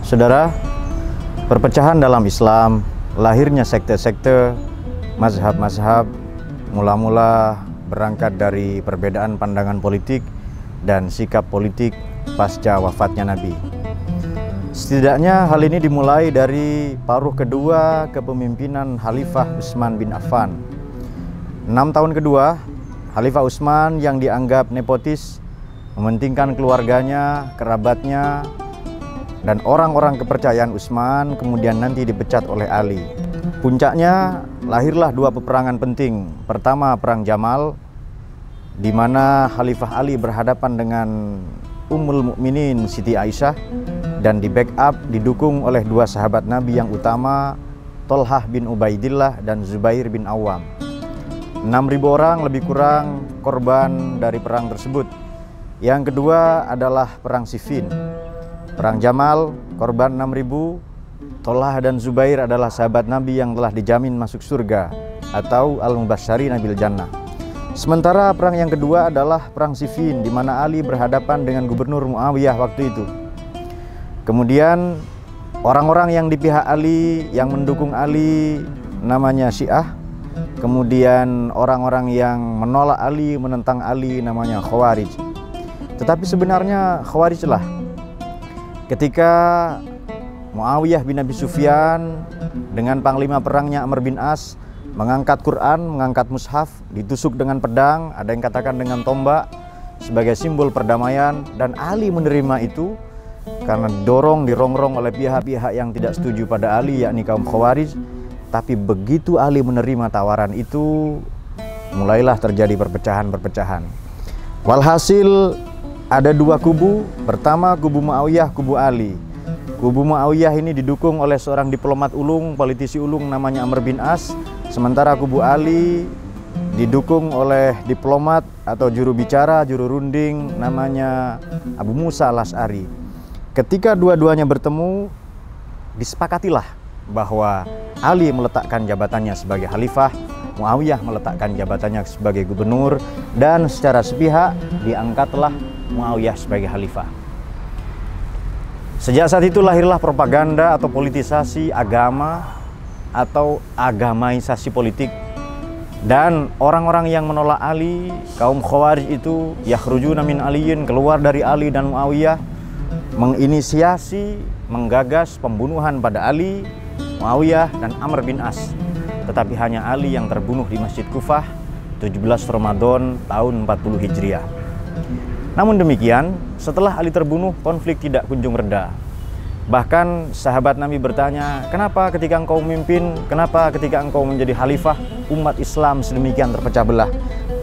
Saudara, perpecahan dalam Islam, lahirnya sekte-sekte, mazhab-mazhab, mula-mula berangkat dari perbedaan pandangan politik dan sikap politik pasca wafatnya Nabi. Setidaknya hal ini dimulai dari paruh kedua kepemimpinan Khalifah Utsman bin Affan. 6 tahun kedua, Khalifah Utsman yang dianggap nepotis, mementingkan keluarganya, kerabatnya, dan orang-orang kepercayaan Utsman kemudian nanti dipecat oleh Ali. Puncaknya lahirlah dua peperangan penting. Pertama, Perang Jamal, di mana Khalifah Ali berhadapan dengan Ummul Mukminin Siti Aisyah dan di backup didukung oleh dua sahabat Nabi yang utama, Thalhah bin Ubaidillah dan Zubair bin Awam. 6.000 orang lebih kurang korban dari perang tersebut. Yang kedua adalah Perang Siffin. Perang Jamal, korban 6.000, Thalhah dan Zubair adalah sahabat Nabi yang telah dijamin masuk surga atau al-mubasysyirina bil jannah. Sementara perang yang kedua adalah Perang Siffin, di mana Ali berhadapan dengan Gubernur Muawiyah waktu itu. Kemudian orang-orang yang di pihak Ali, yang mendukung Ali, namanya Syiah. Kemudian orang-orang yang menolak Ali, menentang Ali, namanya Khawarij. Tetapi sebenarnya Khawarij lah ketika Muawiyah bin Abi Sufyan dengan panglima perangnya Amr bin As mengangkat Quran, mengangkat mushaf, ditusuk dengan pedang, ada yang katakan dengan tombak sebagai simbol perdamaian, dan Ali menerima itu karena dirongrong oleh pihak-pihak yang tidak setuju pada Ali, yakni kaum Khawarij. Tapi begitu Ali menerima tawaran itu, mulailah terjadi perpecahan-perpecahan. Walhasil ada dua kubu. Pertama kubu Muawiyah, kubu Ali. Kubu Muawiyah ini didukung oleh seorang diplomat ulung, politisi ulung namanya Amr bin As. Sementara kubu Ali didukung oleh diplomat atau juru bicara, juru runding namanya Abu Musa al-Asy'ari. Ketika dua-duanya bertemu, disepakatilah bahwa Ali meletakkan jabatannya sebagai khalifah, Muawiyah meletakkan jabatannya sebagai gubernur, dan secara sepihak diangkatlah Muawiyah sebagai khalifah. Sejak saat itu lahirlah propaganda atau politisasi agama atau agamaisasi politik. Dan orang-orang yang menolak Ali, kaum Khawarij itu, yakhrujuna min aliyin, keluar dari Ali dan Muawiyah, menginisiasi, menggagas pembunuhan pada Ali, Muawiyah, dan Amr bin As. Tetapi hanya Ali yang terbunuh di Masjid Kufah 17 Ramadan tahun 40 Hijriah. Namun demikian, setelah Ali terbunuh, konflik tidak kunjung reda. Bahkan sahabat Nabi bertanya, kenapa ketika engkau memimpin, kenapa ketika engkau menjadi khalifah, umat Islam sedemikian terpecah belah?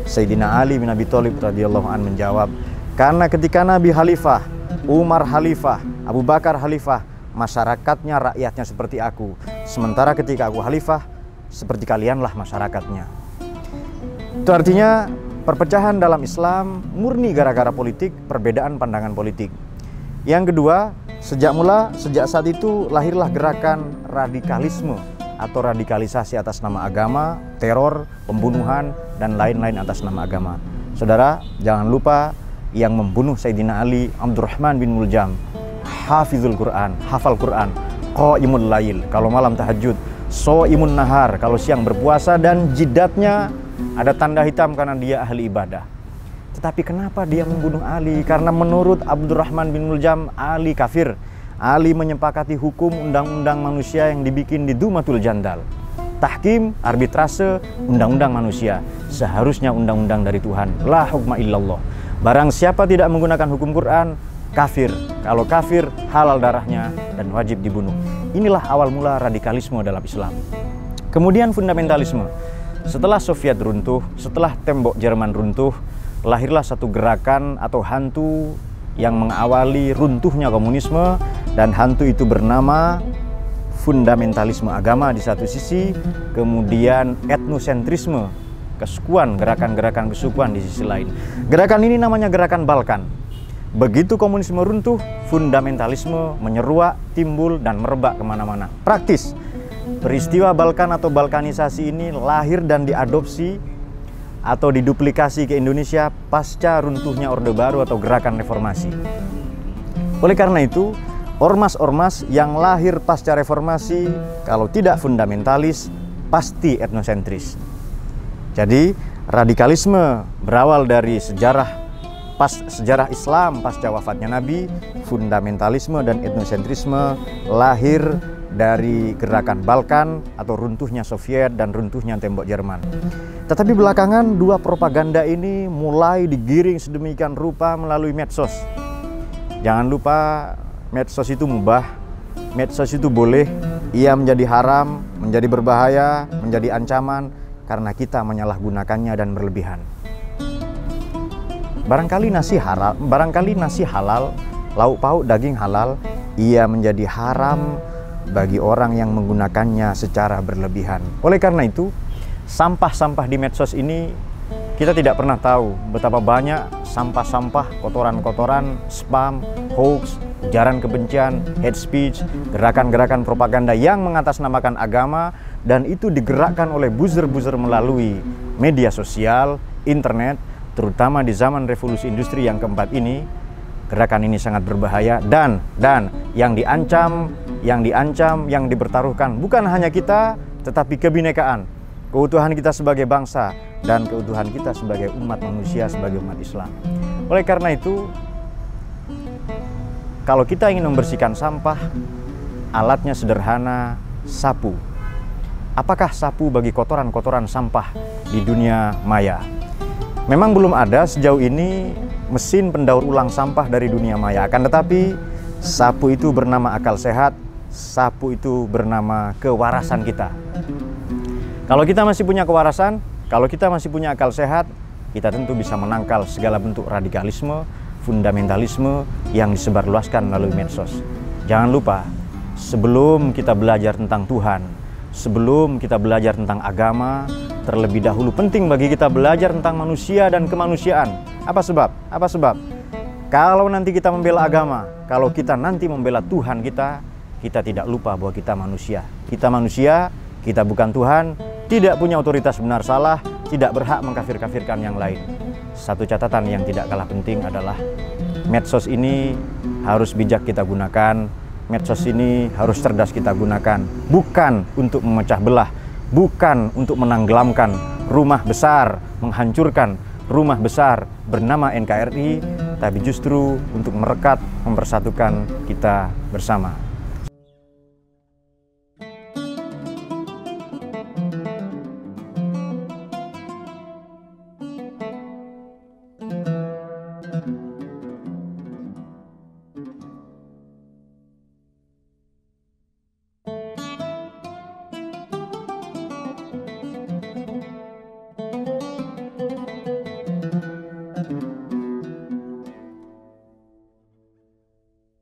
Sayyidina Ali bin Abi Thalib radhiyallahu anhu menjawab, karena ketika Nabi khalifah, Umar khalifah, Abu Bakar khalifah, masyarakatnya, rakyatnya seperti aku. Sementara ketika aku khalifah, seperti kalianlah masyarakatnya. Itu artinya perpecahan dalam Islam murni gara-gara politik, perbedaan pandangan politik. Yang kedua, sejak saat itu lahirlah gerakan radikalisme atau radikalisasi atas nama agama, teror, pembunuhan, dan lain-lain atas nama agama. Saudara, jangan lupa yang membunuh Sayyidina Ali, Abdurrahman bin Muljam, hafizul Quran, hafal Quran, qaimul lail, kalau malam tahajud, shaimun nahar, kalau siang berpuasa, dan jidatnya ada tanda hitam karena dia ahli ibadah. Tetapi kenapa dia membunuh Ali? Karena menurut Abdurrahman bin Muljam, Ali kafir. Ali menyepakati hukum undang-undang manusia yang dibikin di Dumatul Jandal. Tahkim, arbitrase, undang-undang manusia. Seharusnya undang-undang dari Tuhan. La hukma illallah. Barang siapa tidak menggunakan hukum Quran, kafir. Kalau kafir, halal darahnya dan wajib dibunuh. Inilah awal mula radikalisme dalam Islam. Kemudian fundamentalisme. Setelah Soviet runtuh, setelah tembok Jerman runtuh, lahirlah satu gerakan atau hantu yang mengawali runtuhnya komunisme, dan hantu itu bernama fundamentalisme agama di satu sisi, kemudian etnosentrisme, kesukuan, gerakan-gerakan kesukuan di sisi lain. Gerakan ini namanya gerakan Balkan. Begitu komunisme runtuh, fundamentalisme menyeruak, timbul, dan merebak kemana-mana. Praktis, peristiwa Balkan atau balkanisasi ini lahir dan diadopsi atau diduplikasi ke Indonesia pasca runtuhnya Orde Baru atau gerakan reformasi. Oleh karena itu, ormas-ormas yang lahir pasca reformasi, kalau tidak fundamentalis, pasti etnosentris. Jadi radikalisme berawal dari sejarah Islam pasca wafatnya Nabi, fundamentalisme dan etnosentrisme lahir dari gerakan Balkan atau runtuhnya Soviet dan runtuhnya tembok Jerman. Tetapi belakangan dua propaganda ini mulai digiring sedemikian rupa melalui medsos. Jangan lupa medsos itu mubah, medsos itu boleh, ia menjadi haram, menjadi berbahaya, menjadi ancaman karena kita menyalahgunakannya dan berlebihan. Barangkali nasi halal, lauk pauk daging halal, ia menjadi haram bagi orang yang menggunakannya secara berlebihan. Oleh karena itu, sampah-sampah di medsos ini kita tidak pernah tahu betapa banyak sampah-sampah, kotoran-kotoran, spam, hoax, ujaran kebencian, hate speech, gerakan-gerakan propaganda yang mengatasnamakan agama, dan itu digerakkan oleh buzzer-buzzer melalui media sosial, internet, terutama di zaman revolusi industri yang keempat ini. Gerakan ini sangat berbahaya dan yang diancam, yang dipertaruhkan bukan hanya kita, tetapi kebinekaan, keutuhan kita sebagai bangsa, dan keutuhan kita sebagai umat manusia, sebagai umat Islam. Oleh karena itu, kalau kita ingin membersihkan sampah, alatnya sederhana, sapu. Apakah sapu bagi kotoran-kotoran sampah di dunia maya? Memang belum ada sejauh ini mesin pendaur ulang sampah dari dunia maya. Akan tetapi, sapu itu bernama akal sehat, sapu itu bernama kewarasan kita. Kalau kita masih punya kewarasan, kalau kita masih punya akal sehat, kita tentu bisa menangkal segala bentuk radikalisme, fundamentalisme yang disebarluaskan melalui medsos. Jangan lupa, sebelum kita belajar tentang Tuhan, sebelum kita belajar tentang agama, terlebih dahulu penting bagi kita belajar tentang manusia dan kemanusiaan. Apa sebab? Kalau nanti kita membela agama, kalau kita nanti membela Tuhan kita tidak lupa bahwa kita manusia. Kita manusia, kita bukan Tuhan, tidak punya otoritas benar salah, tidak berhak mengkafir-kafirkan yang lain. Satu catatan yang tidak kalah penting adalah medsos ini harus bijak kita gunakan, medsos ini harus cerdas kita gunakan, bukan untuk memecah belah, bukan untuk menenggelamkan rumah besar, menghancurkan rumah besar bernama NKRI, tapi justru untuk merekat, mempersatukan kita bersama.